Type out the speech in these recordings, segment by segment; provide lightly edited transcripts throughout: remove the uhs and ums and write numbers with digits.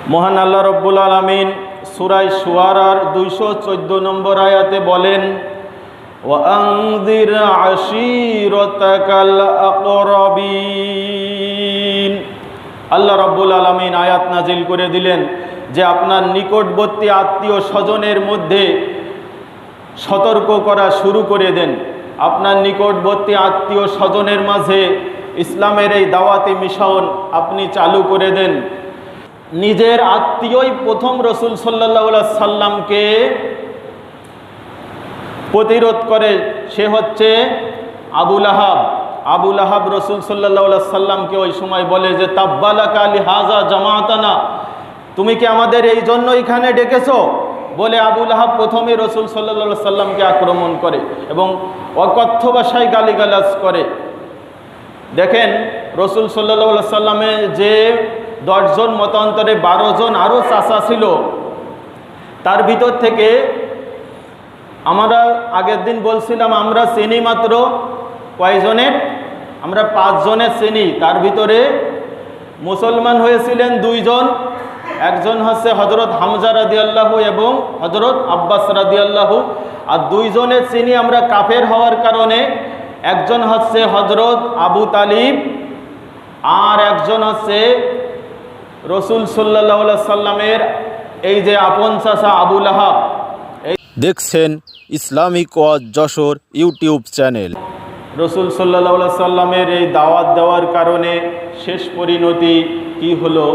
মহান আল্লাহ রব্বুল আলামিন সূরা শুআরার 214 নম্বর আয়াতে বলেন, ওয়াআনযির আশীরাতাকাল আকরাবিন। আল্লাহ রব্বুল আলামিন আয়াত নাজিল করে দিলেন যে আপনার নিকটবর্তী আত্মীয় স্বজনের মধ্যে সতর্ক করা শুরু করে দেন। আপনার নিকটবর্তী আত্মীয় স্বজনের মাঝে ইসলামের এই দাওয়াতি মিশন আপনি চালু করে দেন। নিজের আত্মীয়ই প্রথম রাসূল সাল্লাল্লাহু আলাইহি সাল্লামকে প্রতিরোধ করে, সে হচ্ছে আবু লাহাব। আবু লাহাব রাসূল সাল্লাল্লাহু আলাইহি সাল্লামকে ওই সময় বলে যে তাব্বালাকা লিহাযা জামাআতানা, তুমি কি আমাদের এই জন্য এখানে ডেকেছো বলে আবু লাহাব প্রথমে রাসূল সাল্লাল্লাহু আলাইহি সাল্লামকে আক্রমণ করে এবং অকথ্য ভাষায় গালিগালাজ করে। দেখেন রাসূল সাল্লাল্লাহু আলাইহি সাল্লামে যে 10 জন মতান্তরে 12 জন আরও চাচা ছিল, তার ভিতর থেকে আমরা আগের দিন বলছিলাম আমরা চিনি মাত্র কয়জনের, আমরা 5 জনের চিনি। তার ভিতরে মুসলমান হয়েছিলেন 2 জন, একজন হচ্ছে হযরত হামজা রাদিয়াল্লাহু এবং হযরত আব্বাস রাদিয়াল্লাহু, আর 2 জনের চিনি আমরা কাফের হওয়ার কারণে, একজন হচ্ছে হযরত আবু তালিব আর একজন হচ্ছে রাসূল সাল্লাল্লাহু আলাইহি সাল্লামের এই যে আপন চাচা আবু লাহাব। দেখছেন ইসলামিক ওয়াজ যশোর ইউটিউব চ্যানেল। রাসূল সাল্লাল্লাহু আলাইহি সাল্লামের এই দাওয়াত দেওয়ার কারণে শেষ পরিণতি কি হলো,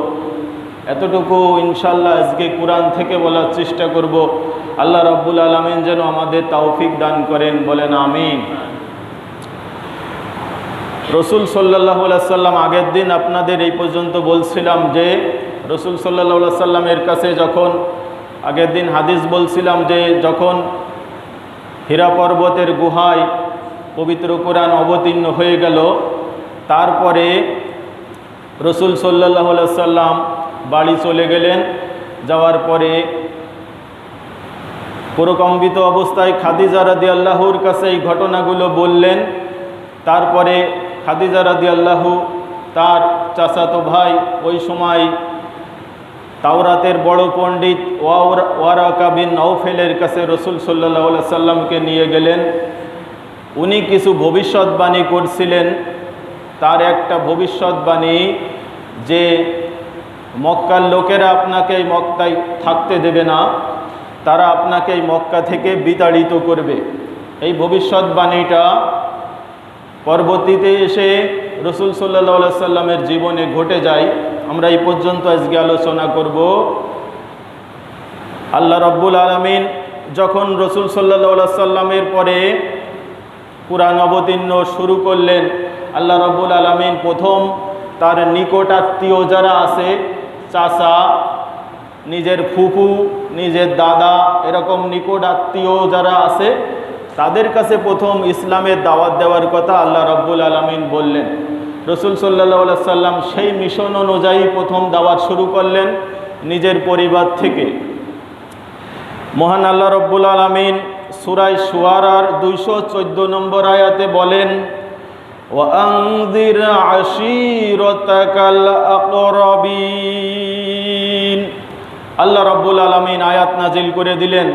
এতটুকু ইনশাআল্লাহ আজকে কোরআন থেকে বলার চেষ্টা করব। আল্লাহ রাব্বুল আলামিন যেন আমাদের তৌফিক দান করেন, বলেন আমিন। রাসূল সাল্লাল্লাহু আলাইহি সাল্লাম আগের দিন আপনাদের এই পর্যন্ত বলছিলাম যে রাসূল সাল্লাল্লাহু আলাইহি সাল্লামের কাছে যখন আগের দিন হাদিস বলছিলাম যে যখন হীরা পর্বতের গুহায় পবিত্র কোরআন অবতীর্ণ হয়ে গেল, তারপরে রাসূল সাল্লাল্লাহু আলাইহি সাল্লাম বাড়ি চলে গেলেন। যাওয়ার পরে প্রকম্পিত অবস্থায় খাদিজা রাদিয়াল্লাহুর কাছে এই ঘটনাগুলো বললেন। তারপরে খাদিজা রাদিয়াল্লাহু তার চাচাতো ভাই, ওই সময় তাওরাতের বড় পণ্ডিত ওয়ারাকা বিন নওফেলের কাছে রাসূল সাল্লাল্লাহু আলাইহি সাল্লামকে নিয়ে গেলেন। উনি কিছু ভবিষ্যৎবাণী করছিলেন। তার একটা ভবিষ্যৎবাণী যে মক্কার লোকেরা আপনাকে এই মক্কায় থাকতে দেবে না, তারা আপনাকে এই মক্কা থেকে বিতাড়িত করবে। এই ভবিষ্যৎবাণীটা পরবর্তীতে এসে রাসূল সাল্লাল্লাহু আলাইহি সাল্লামের জীবনে ঘটে যায়। আমরা এই পর্যন্ত আজকে আলোচনা করব। আল্লাহ রাব্বুল আলামিন যখন রাসূল সাল্লাল্লাহু আলাইহি সাল্লামের পরে কুরআন অবতীর্ণ শুরু করলেন, আল্লাহ রাব্বুল আলামিন প্রথম তার নিকট আত্মীয় যারা আছে, চাচা, নিজের ফুফু, নিজের দাদা, এরকম নিকট আত্মীয় যারা আছে তাদের কাছে প্রথম ইসলামের দাওয়াত দেওয়ার কথা আল্লাহ রাব্বুল আলামিন বললেন। রাসূল সাল্লাল্লাহু আলাইহি সাল্লাম সেই মিশন অনুযায়ী প্রথম দাওয়াত শুরু করলেন নিজের পরিবার থেকে। মহান আল্লাহ রাব্বুল আলামিন সূরা শুআরার 214 নম্বর আয়াতে বলেন, ওয়াআনযির আশীরাতাকাল আকরাবিন। আল্লাহ রাব্বুল আলামিন আয়াত নাজিল করে দিলেন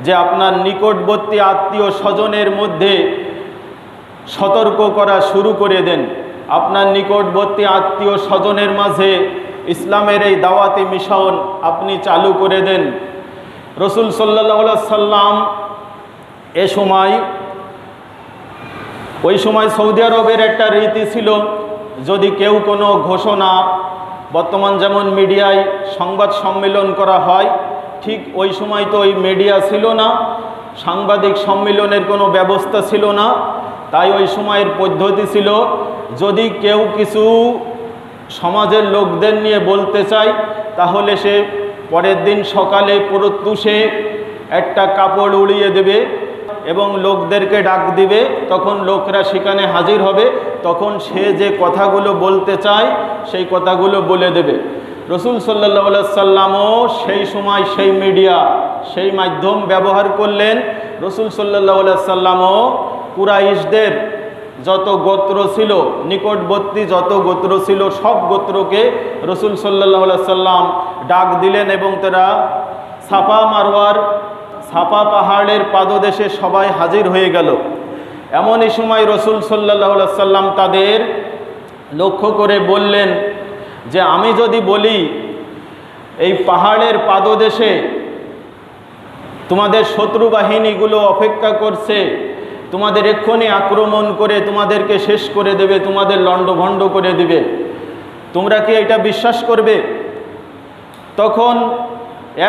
যে আপনার নিকটবর্তী আত্মীয় স্বজনের মধ্যে সতর্ক করা শুরু করে দেন। আপনার নিকটবর্তী আত্মীয় স্বজনের মাঝে ইসলামের এই দাওয়াতি মিশন আপনি চালু করে দেন। রাসূল সাল্লাল্লাহু আলাইহি সাল্লাম ওই সময় সৌদি আরবের একটা রীতি ছিল, যদি কেউ কোনো ঘোষণা, বর্তমান যেমন মিডিয়ায় সংবাদ সম্মেলন করা হয়, ঠিক ওই সময় তো ওই মিডিয়া ছিল না, সাংবাদিক সম্মেলনের কোনো ব্যবস্থা ছিল না। তাই ওই সময়ের পদ্ধতি ছিল, যদি কেউ কিছু সমাজের লোকদের নিয়ে বলতে চায় তাহলে সে পরের দিন সকালে প্রত্যুষে একটা কাপড় উড়িয়ে দেবে এবং লোকদেরকে ডাক দিবে। তখন লোকরা সেখানে হাজির হবে, তখন সে যে কথাগুলো বলতে চায় সেই কথাগুলো বলে দেবে। রাসূল সাল্লাল্লাহু আলাইহি সাল্লামও সেই সময় সেই মিডিয়া, সেই মাধ্যম ব্যবহার করলেন। রাসূল সাল্লাল্লাহু আলাইহি সাল্লামও কুরাইশদের যত গোত্র ছিল, নিকটবর্তী যত গোত্র ছিল, সব গোত্রকে রাসূল সাল্লাল্লাহু আলাইহি সাল্লাম ডাক দিলেন এবং তারা সাফা মারওয়ার সাফা পাহাড়ের পাদদেশে সবাই হাজির হয়ে গেল। এমনই সময় রসুল সাল্লাল্লাহু আলাইহি সাল্লাম তাদের লক্ষ্য করে বললেন যে আমি যদি বলি এই পাহাড়ের পাদদেশে তোমাদের শত্রু বাহিনীগুলো অপেক্ষা করছে, তোমাদের এক্ষুনি আক্রমণ করে তোমাদেরকে শেষ করে দেবে, তোমাদের লণ্ডভণ্ড করে দিবে, তোমরা কি এটা বিশ্বাস করবে? তখন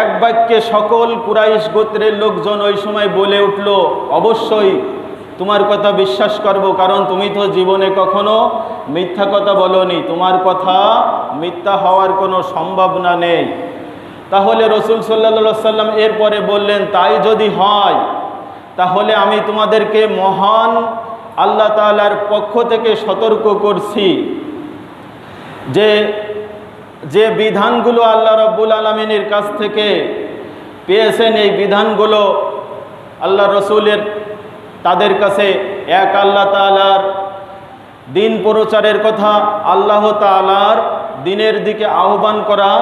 এক বাক্যে সকল কুরাইশ গোত্রের লোকজন ওই সময় বলে উঠল, অবশ্যই তোমার কথা বিশ্বাস করব, কারণ তুমি তো জীবনে কখনো মিথ্যা কথা বলোনি, তোমার কথা মিথ্যা হওয়ার কোনো সম্ভাবনা নেই। তাহলে রসুল সাল্লাল্লাহু আলাইহি সাল্লাম এরপরে বললেন, তাই যদি হয় তাহলে আমি তোমাদেরকে মহান আল্লাহ তাআলার পক্ষ থেকে সতর্ক করছি যে যে বিধানগুলো আল্লাহ রাব্বুল আলামিনের কাছ থেকে পেয়েছেন, এই বিধানগুলো আল্লাহ রসুলের তাদের কাছে এক আল্লাহ তাআলার দিন প্রচারের কথা, আল্লাহ তাআলার দিনের দিকে আহ্বান করা,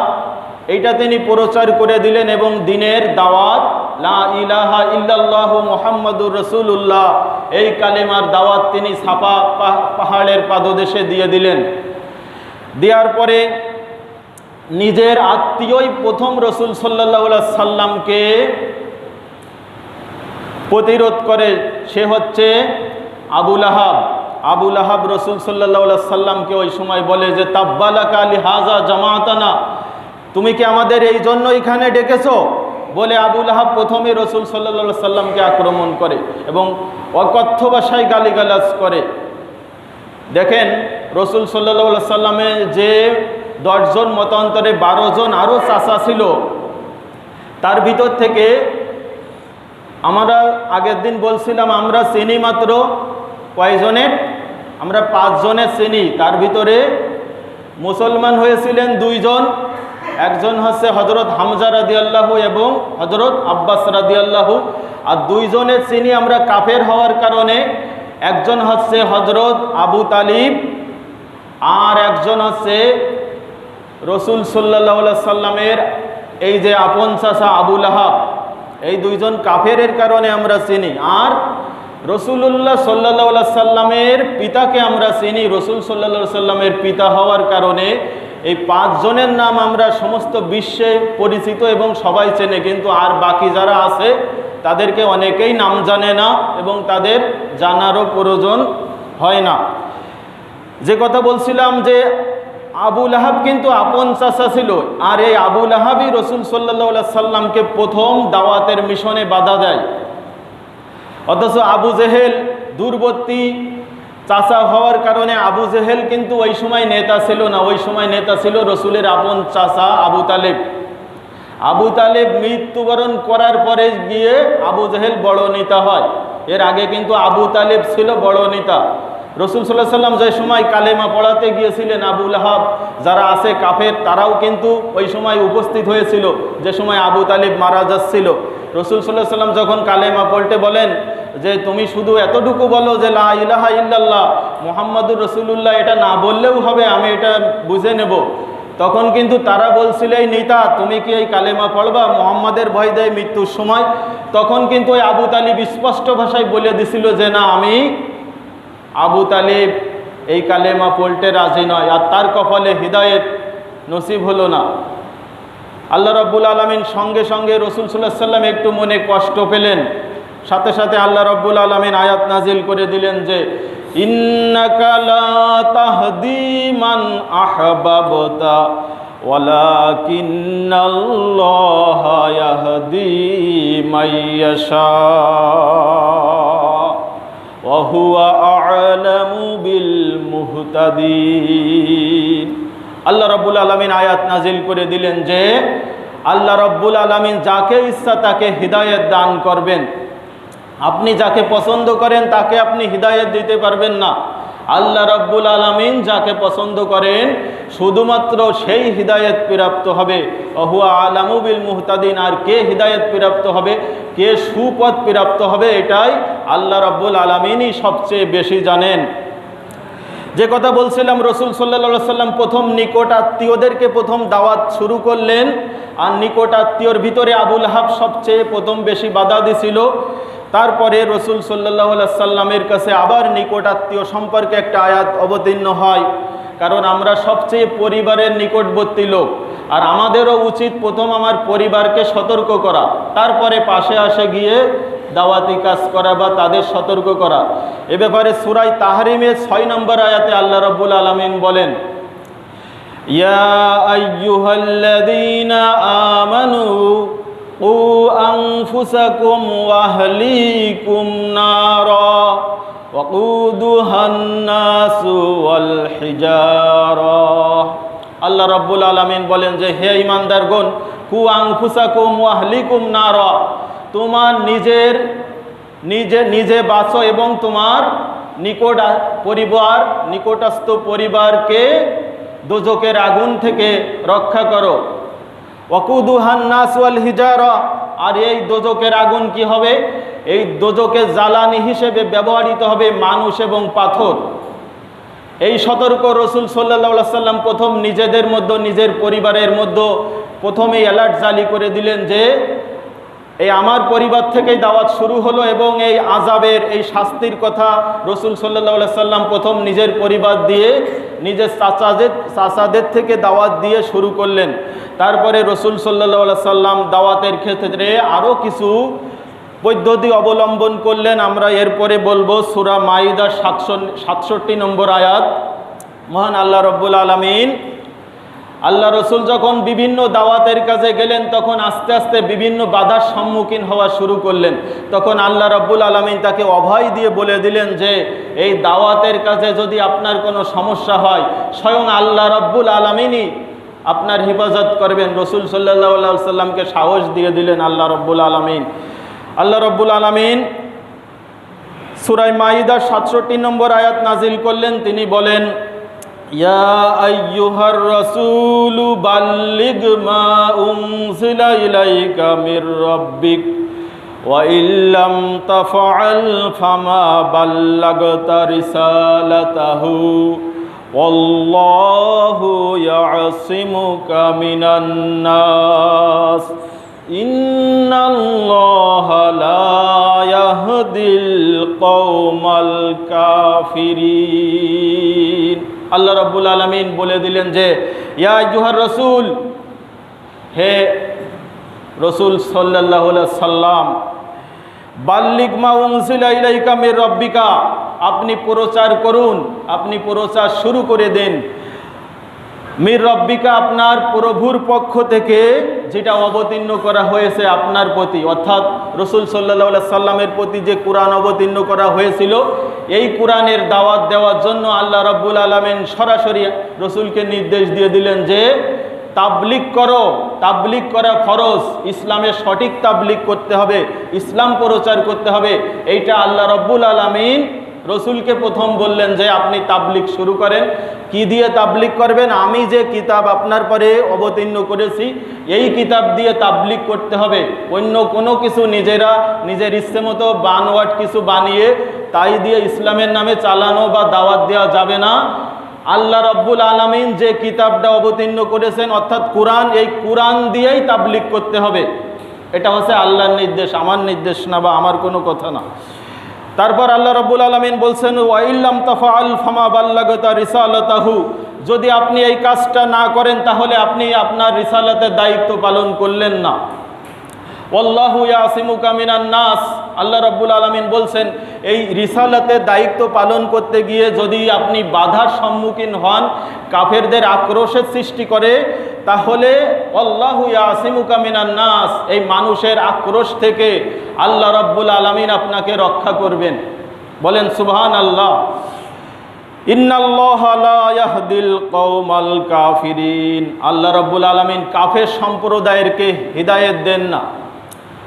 এইটা তিনি প্রচার করে দিলেন এবং দিনের দাওয়াত, লা ইলাহা ইল্লাল্লাহু মুহাম্মাদুর রাসূলুল্লাহ, এই কালেমার দাওয়াত তিনি সাফা পাহাড়ের পাদদেশে দিয়ে দিলেন। দেওয়ার পরে নিজের আত্মীয়ই প্রথম রসুল সাল্লাল্লাহু আলাইহি সাল্লামকে প্রতিরোধ করে, সে হচ্ছে আবু লাহাব। আবু লাহাব রসুল সাল্লাল্লাহু আলাইহি সাল্লামকে ওই সময় বলে যে তাব্বালাকা লিহাযা জামাআতানা, তুমি কি আমাদের এই জন্য এখানে ডেকেছো? বলে আবু লাহাব প্রথমে রসুল সাল্লাল্লাহু আলাইহি সাল্লামকে আক্রমণ করে এবং অকথ্য ভাষায় গালিগালাজ করে। দেখেন রসুল সাল্লাল্লাহু আলাইহি সাল্লামে যে 10 জন মতান্তরে 12 জন আরও চাচা ছিল, তার ভিতর থেকে আমরা আগের দিন বলছিলাম আমরা চিনি মাত্র কয়জনের? আমরা 5 জনের চিনি। তার ভিতরে মুসলমান হয়েছিলেন 2 জন, একজন হচ্ছে হযরত হামজা রাদিয়াল্লাহু এবং হযরত আব্বাস রাদিয়াল্লাহু, আর 2 জনের চিনি আমরা কাফের হওয়ার কারণে, একজন হচ্ছে হযরত আবু তালিব আর একজন হচ্ছে রসুল সাল্লাল্লাহু আলাইহি সাল্লামের এই যে আপন চাচা আবু লাহাব। এই 2 জন কাফেরের কারণে আমরা চিনি, আর রসুলুল্লাহ সাল্লাল্লাহু আলাইহি সাল্লামের পিতাকে আমরা চিনি। রসুল সাল্লাল্লাহু আলাইহি সাল্লামের পিতা হওয়ার কারণে এই 5 জনের নাম আমরা সমস্ত বিশ্বে পরিচিত এবং সবাই চেনে, কিন্তু আর বাকি যারা আছে তাদেরকে অনেকেই নাম জানে না এবং তাদের জানারও প্রয়োজন হয় না। যে কথা বলছিলাম যে আবু লাহাব কিন্তু আপন চাচা ছিল, আর এই আবু লাহাবই রসুল সাল্লাল্লাহু আলাইহি সাল্লামকে প্রথম দাওয়াতের মিশনে বাধা দেয়। অথচ আবু জেহেল দূরবর্তী চাচা হওয়ার কারণে আবু জেহেল কিন্তু ওই সময় নেতা ছিল না, ওই সময় নেতা ছিল রসুলের আপন চাচা আবু তালেব। আবু তালেব মৃত্যুবরণ করার পরে গিয়ে আবু জেহেল বড় নেতা হয়, এর আগে কিন্তু আবু তালেব ছিল বড় নেতা। রসুল সাল্লাল্লাহু আলাইহি সাল্লাম যে সময় কালেমা পড়াতে গিয়েছিলেন, আবু লাহাব যারা আছে কাফের তারাও কিন্তু ওই সময় উপস্থিত হয়েছিল, যে সময় আবু তালেব মারা যাচ্ছিল। রসুল সাল্লাল্লাহু আলাইহি সাল্লাম যখন কালেমা পড়তে বলেন যে তুমি শুধু এতটুকু বলো যে লা ইলাহা ইল্লাল্লাহ মুহাম্মাদুর রাসূলুল্লাহ, এটা না বললেও হবে, আমি এটা বুঝে নেব, তখন কিন্তু তারা বলছিল এই নেতা তুমি কি এই কালেমা পড়বা? মুহাম্মাদের ভয় দেয় মৃত্যুর সময়। তখন কিন্তু ওই আবু তালিব স্পষ্ট ভাষায় বলে দিছিল যে না, আমি আবু তালিব এই কালেমা পড়তে রাজি নয়, আর তার কপালে হিদায়েত নসিব হলো না। আল্লাহ রাব্বুল আলামিন সঙ্গে সঙ্গে রসুল সাল্লাল্লাহু আলাইহি সাল্লাম একটু মনে কষ্ট পেলেন, সাথে সাথে আল্লাহ রাব্বুল আলামিন আয়াত নাজিল করে দিলেন যে ইন্নাকা লা তাহদি মান আহবাবতা ওয়ালাকিন্নাল্লাহা ইয়াহদি মাইয়াশা ওয়া হুয়া আ'লামু বিল মুহতাদিন। আল্লাহ রাব্বুল আলামিন আয়াত নাজিল করে দিলেন যে আল্লাহ রাব্বুল আলামিন যাকে ইচ্ছা তাকে হিদায়াত দান করবেন। আপনি যাকে পছন্দ করেন তাকে আপনি হিদায়াত দিতে পারবেন না। আল্লাহ রাব্বুল আলামিন যাকে পছন্দ করেন শুধুমাত্র সেই হিদায়াত প্রাপ্ত হবে। ওহুয়া আলামু বিল মুহতাদিন, আর কে হিদায়াত প্রাপ্ত হবে, কে সুপথ প্রাপ্ত হবে, এটাই আল্লাহ রাব্বুল আলামিনই সবচেয়ে বেশি জানেন। যে কথা বলছিলাম, রসুল সাল্লাল্লাহু সাল্লাম প্রথম নিকট আত্মীয়দেরকে প্রথম দাওয়াত শুরু করলেন, আর নিকট আত্মীয়র ভিতরে আবু লাহাব সবচেয়ে প্রথম বেশি বাধা দিছিল। তারপরে রসুল সাল্লাল্লাহু সাল্লামের কাছে আবার নিকট আত্মীয় সম্পর্কে একটা আয়াত অবতীর্ণ হয়, কারণ আমরা সবচেয়ে পরিবারের নিকটবর্তী লোক, আর আমাদেরও উচিত প্রথম আমার পরিবারকে সতর্ক করা, তারপরে পাশে আসে গিয়ে দাওয়াতি কাজ করা বা তাদের সতর্ক করা। এ ব্যাপারে সূরা তাহরিমের 6 নম্বর আয়াতে আল্লাহ রাব্বুল আলামিন বলেন, ইয়া আইয়ুহাল্লাযীনা আমানু কু আনফুসাকুম ওয়া আহলিকুম নারা ওয়াকুদুহান নাসু ওয়াল হিজারা। আল্লাহ রাব্বুল আলামিন বলেন যে, হে ঈমানদারগণ, কু আনফুসাকুম ওয়া আহলিকুম নারা, তোমার নিজে বাঁচো এবং তোমার নিকটস্থ পরিবারকে দোজখের আগুন থেকে রক্ষা করো। ওয়াকুদুহান নাস ওয়াল হিজারা, আর এই দোজখের আগুন কি হবে? এই দোজখের জ্বালানি হিসেবে ব্যবহৃত হবে মানুষ এবং পাথর। এই সতর্ক রসুল সাল্লাল্লাহু আলাইহি সাল্লাম প্রথম নিজেদের মধ্যে, নিজের পরিবারের মধ্যে প্রথমেই অ্যালার্ট জারি করে দিলেন যে এই আমার পরিবার থেকেই দাওয়াত শুরু হলো, এবং এই আযাবের, এই শাস্তির কথা রসুল সাল্লাল্লাহু আলাইহি সাল্লাম প্রথম নিজের পরিবার দিয়ে, নিজের চাচাদের থেকে দাওয়াত দিয়ে শুরু করলেন। তারপরে রসুল সাল্লাল্লাহু আলাইহি সাল্লাম দাওয়াতের ক্ষেত্রে আরও কিছু পদ্ধতি অবলম্বন করলেন। আমরা এরপরে বলবো সূরা মাইদার 67 নম্বর আয়াত। মহান আল্লাহ রাব্বুল আলামিন, আল্লাহ রসুল যখন বিভিন্ন দাওয়াতের কাজে গেলেন, তখন আস্তে আস্তে বিভিন্ন বাধার সম্মুখীন হওয়া শুরু করলেন। তখন আল্লাহ রাব্বুল আলামিন তাকে অভয় দিয়ে বলে দিলেন যে এই দাওয়াতের কাজে যদি আপনার কোনো সমস্যা হয়, স্বয়ং আল্লাহ রাব্বুল আলামিনই আপনার হেফাজত করবেন। রসুল সাল্লাল্লাহু আলাইহি সাল্লামকে সাহস দিয়ে দিলেন আল্লাহ রাব্বুল আলামিন। আল্লাহ রাব্বুল আলামিন সূরা মাইদার 67 নম্বর আয়াত নাজিল করলেন। তিনি বলেন, ইয়া আইয়ুহার রাসূলু বাল্লিগ মা উনজিলা ইলাইকা মির রাব্বিক ওয়া ইল্লাম তাফআল ফামা বাল্লাগতা রিসালাতাহু ওয়াল্লাহু ইয়াসিমুকা মিনান নাস ইন্নাল্লাহা লা ইয়াহদিল কওমাল কাফিরিন। আল্লাহ রাব্বুল আলামিন বলে দিলেন যে, ইয়া আইয়ুহার রাসূল, হে রসুল সাল্লাল্লাহু আলাইহি সাল্লাম, বাল্লিগ মা উনজিলা ইলাইকা মির রাব্বিকা, আপনি প্রচার করুন, আপনি প্রচার শুরু করে দেন। মির রব্বিকা, আপনার প্রভুর পক্ষ থেকে যেটা অবতীর্ণ করা হয়েছে আপনার প্রতি, অর্থাৎ রসুল সাল্লাল্লাহু আলাইহি সাল্লামের প্রতি যে কোরআন অবতীর্ণ করা হয়েছিল, এই কোরআনের দাওয়াত দেওয়ার জন্য আল্লাহ রাব্বুল আলামিন সরাসরি রসুলকে নির্দেশ দিয়ে দিলেন যে তাবলিগ করো, তাবলিগ করা ফরজ, ইসলামের সঠিক তাবলিগ করতে হবে, ইসলাম প্রচার করতে হবে। এইটা আল্লাহ রাব্বুল আলামিন রসুলকে প্রথম বললেন যে আপনি তাবলিগ শুরু করেন। কি দিয়ে তাবলিগ করবেন? আমি যে কিতাব আপনার পরে অবতীর্ণ করেছি, এই কিতাব দিয়ে তাবলিগ করতে হবে। অন্য কোনো কিছু নিজের ইচ্ছে মতো বানোয়াট কিছু বানিয়ে তাই দিয়ে ইসলামের নামে চালানো বা দাওয়াত দেওয়া যাবে না। আল্লাহ রাব্বুল আলামিন যে কিতাবটা অবতীর্ণ করেছেন, অর্থাৎ কোরআন, এই কোরআন দিয়েই তাবলিগ করতে হবে। এটা হচ্ছে আল্লাহর নির্দেশ, আমার নির্দেশ না বা আমার কোনো কথা না। তারপর আল্লাহ রাব্বুল আলামিন বলছেন, ওয়া ইল্লাম তাফআল ফামা বাল্লাগতা রিসালাতাহু, যদি আপনি এই কাজটা না করেন তাহলে আপনি আপনার রিসালাতের দায়িত্ব পালন করলেন না। ওয়াল্লাহু ইয়াসিমুকা মিনান নাস, আল্লাহ রাব্বুল আলামিন বলছেন এই রিসালাতের দায়িত্ব পালন করতে গিয়ে যদি আপনি বাধার সম্মুখীন হন, কাফেরদের আক্রোশের সৃষ্টি করে, তাহলে আল্লাহু ইয়াসিমুকা মিনান নাস, এই মানুষের আক্রোশ থেকে আল্লাহ রাব্বুল আলামিন আপনাকে রক্ষা করবেন। বলেন সুবহানাল্লাহ। ইন্নাল্লাহা লা ইয়াহদিল কওমাল কাফিরিন, আল্লাহ রাব্বুল আলামিন কাফের সম্প্রদায়েরকে হিদায়াত দেন না।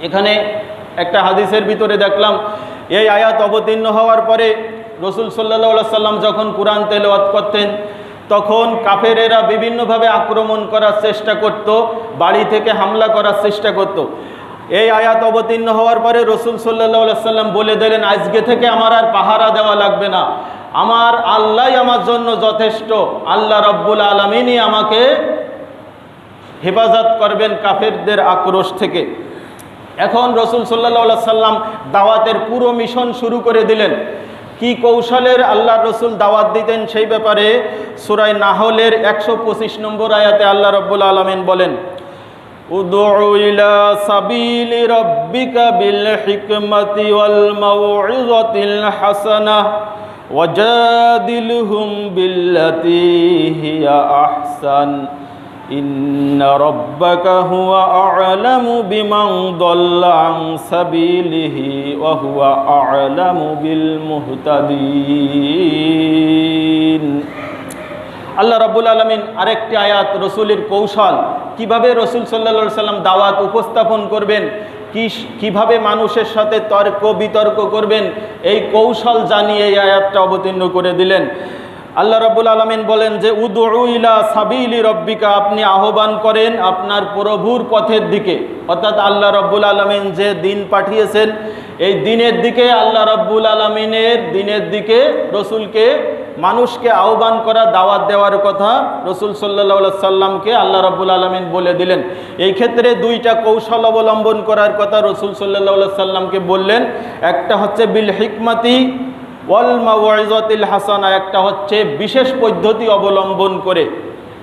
এখানে একটা হাদিসের ভিতরে দেখলাম, এই আয়াত অবতীর্ণ হওয়ার পরে রসুল সাল্লাল্লাহু আলাইহি সাল্লাম যখন কোরআন তেলাওয়াত করতেন, তখন কাফেরেরা বিভিন্নভাবে আক্রমণ করার চেষ্টা করত, বাড়ি থেকে হামলা করার চেষ্টা করত। এই আয়াত অবতীর্ণ হওয়ার পরে রসুল সাল্লাল্লাহু আলাইহি সাল্লাম বলে দিলেন, আজকে থেকে আমার আর পাহারা দেওয়া লাগবে না, আমার আল্লাহই আমার জন্য যথেষ্ট, আল্লাহ রব্বুল আলামিনই আমাকে হেফাজত করবেন কাফেরদের আক্রোশ থেকে। এখন রাসূল সাল্লাল্লাহু আলাইহি সাল্লাম দাওয়াতের পুরো মিশন শুরু করে দিলেন। কি কৌশলের আল্লাহর রাসূল দাওয়াত দিতেন সেই ব্যাপারে সূরা নাহলের 125 নম্বর আয়াতে আল্লাহ রব্বুল আলামিন বলেন, উদউ ইলা সাবিলি রাব্বিকা বিল হিকমাতি ওয়াল মাউইযাতিল হাসানাহ ওয়াজাদিলহুম বিল্লাতী হিয়া আহসান ইন্না রাব্বাকা হুয়া আ'লামু বিমান দাল্লা আন সাবিলিহি ওয়া হুয়া আ'লামু বিল মুহতাদিন। আল্লাহ রাব্বুল আলামিন আরেকটি আয়াত রাসূলের কৌশল, কিভাবে রাসূল সাল্লাল্লাহু আলাইহি সাল্লাম দাওয়াত উপস্থাপন করবেন, কিভাবে মানুষের সাথে তর্ক বিতর্ক করবেন, এই কৌশল জানিয়ে এই আয়াতটা অবতীর্ণ করে দিলেন। আল্লাহ রাব্বুল আলামিন বলেন যে উদউ ইলা সাবিলি রব্বিকা, আপনি আহ্বান করেন আপনার প্রভুর পথের দিকে, অর্থাৎ আল্লাহ রাব্বুল আলামিন যে দিন পাঠিয়েছেন এই দিনের দিকে, আল্লাহ রাব্বুল আলামিনের দিনের দিকে রসুলকে, মানুষকে আহ্বান করা, দাওয়াত দেওয়ার কথা রসুল সাল্লাল্লাহু আলাইহি সাল্লামকে আল্লাহ রাব্বুল আলামিন বলে দিলেন। এই ক্ষেত্রে দুইটা কৌশল অবলম্বন করার কথা রসুল সাল্লাল্লাহু আলাইহি সাল্লামকে বললেন। একটা হচ্ছে বিল হিকমাতি ওয়াল মাউইযাতিল হাসানা, একটা হচ্ছে বিশেষ পদ্ধতি অবলম্বন করে,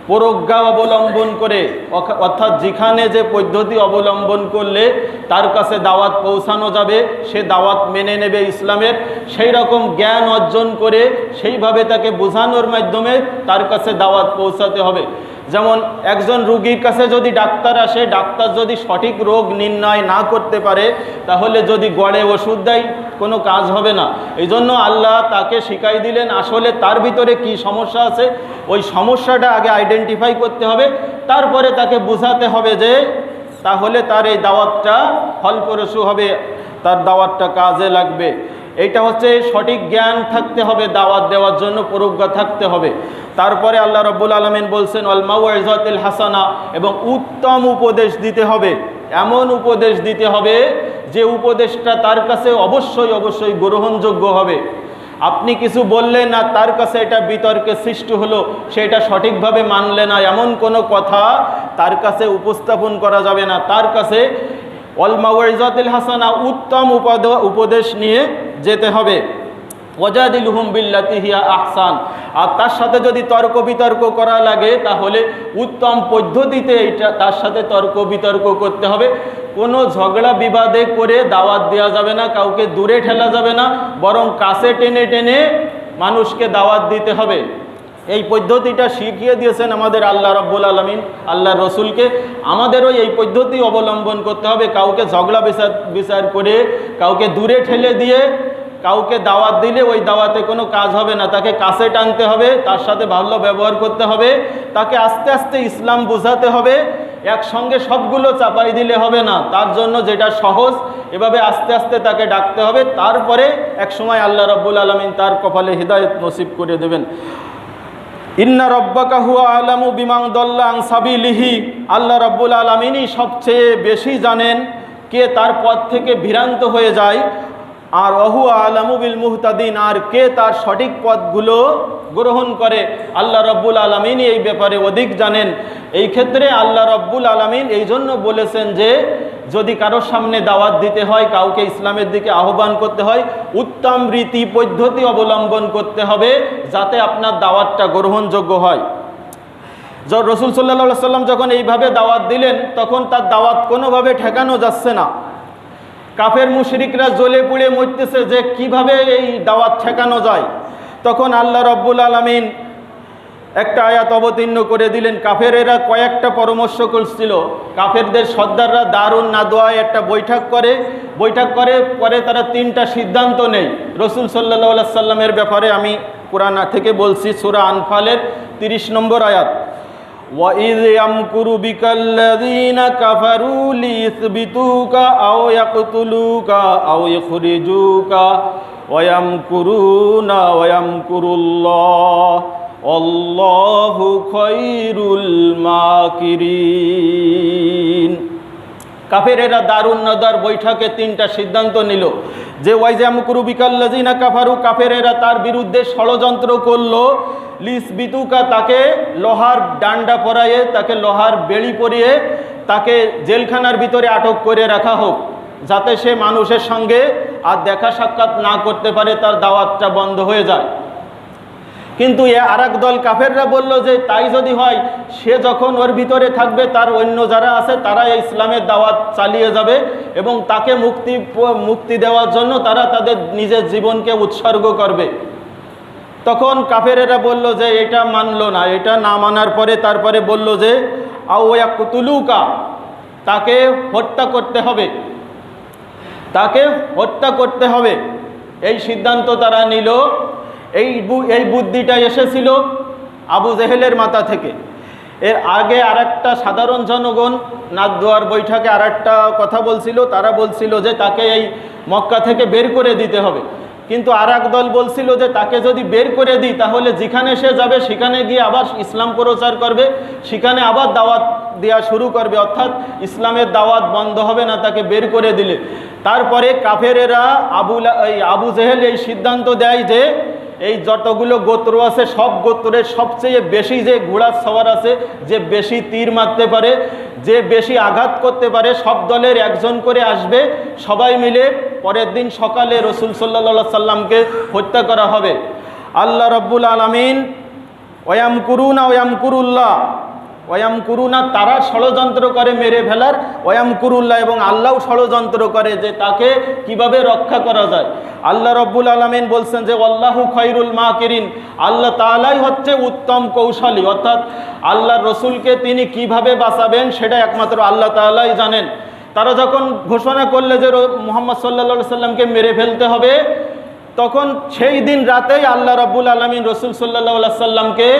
প্রজ্ঞা অবলম্বন করে, অর্থাৎ যেখানে যে পদ্ধতি অবলম্বন করলে তার কাছে দাওয়াত পৌঁছানো যাবে, সে দাওয়াত মেনে নেবে ইসলামের, সেই রকম জ্ঞান অর্জন করে সেইভাবে তাকে বোঝানোর মাধ্যমে তার কাছে দাওয়াত পৌঁছাতে হবে। যেমন একজন রোগীর কাছে যদি ডাক্তার আসে, ডাক্তার যদি সঠিক রোগ নির্ণয় না করতে পারে তাহলে যদি গড়ে ওষুধ দেয় কোনো কাজ হবে না। এই জন্য আল্লাহ তাকে শিখাই দিলেন আসলে তার ভিতরে কি সমস্যা আছে, ওই সমস্যাটা আগে আইডেন্টিফাই করতে হবে, তারপরে তাকে বোঝাতে হবে যে তাহলে তার এই দাওয়াতটা ফলপ্রসূ হবে, তার দাওয়াতটা কাজে লাগবে। এইটা হচ্ছে সঠিক জ্ঞান থাকতে হবে, দাওয়াত দেওয়ার জন্য প্রজ্ঞা থাকতে হবে। তারপরে আল্লাহ রাব্বুল আলামিন বলছেন ওয়াল মাউইযাতিল হাসানা, এবং উত্তম উপদেশ দিতে হবে, এমন উপদেশ দিতে হবে যে উপদেশটা তার কাছে অবশ্যই অবশ্যই গ্রহণযোগ্য হবে। আপনি কিছু বললেন আর তার কাছে এটা বিতর্কের সৃষ্টি হলো, সেটা সঠিকভাবে মানলে না, এমন কোনো কথা তার কাছে উপস্থাপন করা যাবে না। তার কাছে ওয়াল মাউইযাতিল হাসানা, উত্তম উপদেশ নিয়ে যেতে হবে। ওয়াজাদিলহুম বিল্লাতি হিয়া আহসান, আর তার সাথে যদি তর্ক বিতর্ক করা লাগে তাহলে উত্তম পদ্ধতিতে এইটা তার সাথে তর্ক বিতর্ক করতে হবে। কোনো ঝগড়া বিবাদে করে দাওয়াত দেওয়া যাবে না, কাউকে দূরে ঠেলা যাবে না, বরং কাছে টেনে টেনে মানুষকে দাওয়াত দিতে হবে। এই পদ্ধতিটা শিখিয়ে দিয়েছেন আমাদের আল্লাহ রাব্বুল আলামিন আল্লাহর রসুলকে, আমাদেরও এই পদ্ধতি অবলম্বন করতে হবে। কাউকে ঝগড়া বিচার করে, কাউকে দূরে ঠেলে দিয়ে কাউকে দাওয়াত দিলে ওই দাওয়াতে কোনো কাজ হবে না, তাকে কাছে টানতে হবে, তার সাথে ভালো ব্যবহার করতে হবে, তাকে আস্তে আস্তে ইসলাম বোঝাতে হবে। একসঙ্গে সবগুলো চাপাই দিলে হবে না, তার জন্য যেটা সহজ এভাবে আস্তে আস্তে তাকে ডাকতে হবে। তারপরে একসময় আল্লাহ রাব্বুল আলামিন তার কপালে হিদায়াত নসিব করে দেবেন। ইন্না রাব্বাকা হুয়া আ'লামু বিমান দাল্লা আন সাবিলিহি, আল্লাহ রাব্বুল আলামিনই সবচেয়ে বেশি জানেন কে তার পথ থেকে ভ্রান্ত হয়ে যায়, আর ওহু আ'লামু বিল মুহতাদিন, আর কে তার সঠিক পথগুলো গ্রহণ করে। আল্লাহ রাব্বুল আলামিনই এই ব্যাপারে অধিক জানেন। এই ক্ষেত্রে আল্লাহ রাব্বুল আলামিন এই জন্য বলেছেন যে যদি কারোর সামনে দাওয়াত দিতে হয়, কাউকে ইসলামের দিকে আহ্বান করতে হয়, উত্তম রীতি পদ্ধতি অবলম্বন করতে হবে যাতে আপনার দাওয়াতটা গ্রহণযোগ্য হয়। রাসূল সাল্লাল্লাহু আলাইহি সাল্লাম যখন এইভাবে দাওয়াত দিলেন তখন তার দাওয়াত কোনোভাবে ঠেকানো যাচ্ছে না। কাফের মুশরিকরা জ্বলে পুড়ে মরতেছে যে কিভাবে এই দাওয়াত ঠেকানো যায়। তখন আল্লাহ রাব্বুল আলামিন একটা আয়াত অবতীর্ণ করে দিলেন। কাফেরেরা কয়েকটা পরামর্শ করছিল, কাফেরদের সর্দাররা দারুন নাদওয়ায় একটা বৈঠক করে পরে তারা তিনটা সিদ্ধান্ত নেয় রাসূল সাল্লাল্লাহু আলাইহি সাল্লামের ব্যাপারে। আমি কুরআন থেকে বলছি, সূরা আনফালের 30 নম্বর আয়াত, وَإِذْ يَمْكُرُ بِكَ الَّذِينَ كَفَرُوا لِيُثْبِتُوكَ أَوْ يَقْتُلُوكَ أَوْ يُخْرِجُوكَ وَيَمْكُرُونَ وَيَمْكُرُ اللَّهُ وَاللَّهُ خَيْرُ الْمَاكِرِينَ। কাফেরেরা দারুন নদার বৈঠকে 3টা সিদ্ধান্ত নিল যে ওয়াইজামকুরু বিকাল্লাযিনা কাফারু, কাফেরেরা তার বিরুদ্ধে ষড়যন্ত্র করলো, লিসবিতুকা তাকে লোহার ডান্ডা পরায়ে, তাকে লোহার বেড়ি পরিয়ে তাকে জেলখানার ভিতরে আটক করে রাখা হোক, যাতে সে মানুষের সঙ্গে আর দেখা সাক্ষাৎ না করতে পারে, তার দাওয়াতটা বন্ধ হয়ে যায়। কিন্তু আর এক দল কাফেররা বলল যে তাই যদি হয়, সে যখন ওর ভিতরে থাকবে তার অন্য যারা আছে তারা ইসলামের দাওয়াত চালিয়ে যাবে এবং তাকে মুক্তি দেওয়ার জন্য তারা তাদের নিজের জীবনকে উৎসর্গ করবে। তখন কাফেরেরা বলল যে এটা মানলো না। এটা না মানার পরে তারপরে বলল যে আউয়াকুতুলুকা, তাকে হত্যা করতে হবে, তাকে হত্যা করতে হবে। এই সিদ্ধান্ত তারা নিল। এই বুদ্ধিটা এসেছিল আবু জেহেলের মাথা থেকে। এর আগে আরেকটা সাধারণ জনগণ নাদওয়ার বৈঠকে আরেকটা কথা বলছিল, তারা বলছিল যে তাকে এই মক্কা থেকে বের করে দিতে হবে। কিন্তু আর এক দল বলছিল যে তাকে যদি বের করে দিই তাহলে যেখানে সে যাবে সেখানে গিয়ে আবার ইসলাম প্রচার করবে, সেখানে আবার দাওয়াত দেওয়া শুরু করবে, অর্থাৎ ইসলামের দাওয়াত বন্ধ হবে না তাকে বের করে দিলে। তারপরে কাফেরেরা আবু জেহেল এই সিদ্ধান্ত দেয় যে এই যতগুলো গোত্র আছে সব গোত্রের সবচেয়ে বেশি যে ঘোড়ার সওয়ার আছে, যে বেশি তীর মারতে পারে, যে বেশি আঘাত করতে পারে, সব দলের একজন করে আসবে, সবাই মিলে পরের দিন সকালে রসুল সাল্লাল্লাহু সাল্লামকে হত্যা করা হবে। আল্লাহ রব্বুল আলামিন ওয়ামকুরুনা ওয়ামকুরুল্লাহ, ওয়ামকুরুনা তারা ষড়যন্ত্র করে মেরে ফেলার, ওয়ামকুরুল্লাহ এবং আল্লাহও ষড়যন্ত্র করে যে তাকে কিভাবে রক্ষা করা যায়। আল্লাহ রব্বুল আলামিন বলছেন যে আল্লাহু খায়রুল মাকিরিন, আল্লাহ তাআলাই হচ্ছে উত্তম কৌশলী, অর্থাৎ আল্লাহর রসুলকে তিনি কিভাবে বাঁচাবেন সেটা একমাত্র আল্লাহ তাআলাই জানেন। তারা যখন ঘোষণা করলে যে মুহাম্মদ সাল্লাল্লাহু আলাইহি সাল্লামকে মেরে ফেলতে হবে, তখন সেই দিন রাতেই আল্লাহ রাব্বুল আলামিন রসুল সাল্লাল্লাহু আলাইহি সাল্লামকে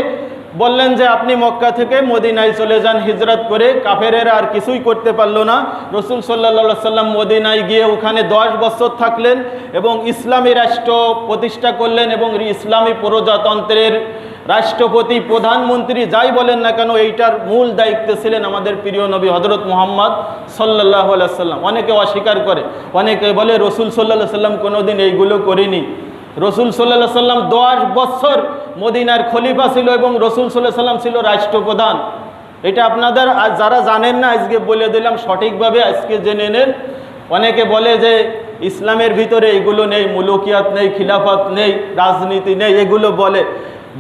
বললেন যে আপনি মক্কা থেকে মদিনায় চলে যান হিজরত করে। কাফেরেরা আর কিছুই করতে পারলো না। রসুল সাল্লাল্লাহু আলাইহি সাল্লাম মদিনায় গিয়ে ওখানে 10 বছর থাকলেন এবং ইসলামী রাষ্ট্র প্রতিষ্ঠা করলেন এবং ইসলামী প্রজাতন্ত্রের রাষ্ট্রপতি, প্রধানমন্ত্রী যাই বলেন না কেন, এইটার মূল দায়িত্বে ছিলেন আমাদের প্রিয় নবী হযরত মুহাম্মদ সাল্লাল্লাহু আলাইহি সাল্লাম। অনেকে অস্বীকার করে, অনেকে বলে রসুল সাল্লাল্লাহু আলাইহি সাল্লাম কোনোদিন এইগুলো করেনি। রসুল সাল্লাল্লাহু আলাইহি সাল্লাম 10 বছর মদিনার খলিফা ছিল এবং রসুল সাল্লাল্লাহু আলাইহি সাল্লাম ছিল রাষ্ট্রপ্রধান। এটা আপনাদের যারা জানেন না আজকে বলে দিলাম, সঠিকভাবে আজকে জেনে নেন। অনেকে বলে যে ইসলামের ভিতরে এগুলো নেই, মুলুকিয়াত নেই, খিলাফত নেই, রাজনীতি নেই, এগুলো বলে।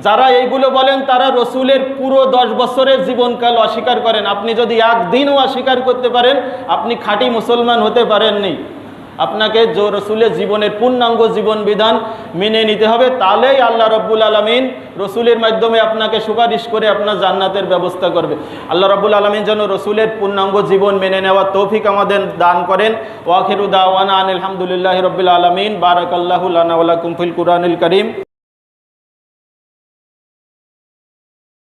যারা এইগুলো বলেন তারা রসুলের পুরো 10 বছরের জীবনকাল অস্বীকার করেন। আপনি যদি একদিনও অস্বীকার করতে পারেন, আপনি খাঁটি মুসলমান হতে পারেননি। আপনাকে রসুলের জীবনের পূর্ণাঙ্গ জীবন বিধান মেনে নিতে হবে, তাহলেই আল্লাহ রব্বুল আলামিন রসুলের মাধ্যমে আপনাকে সুপারিশ করে আপনার জান্নাতের ব্যবস্থা করবে। আল্লাহ রব্বুল আলামিন যেন রসুলের পূর্ণাঙ্গ জীবন মেনে নেওয়ার তৌফিক আমাদের দান করেন। ওয়া আখিরু দাওয়ানা আনিল হামদুলিল্লাহি রাব্বিল আলামিন। বারাকাল্লাহু লানা ওয়া লাকুম ফিল কুরআনিল কারীম।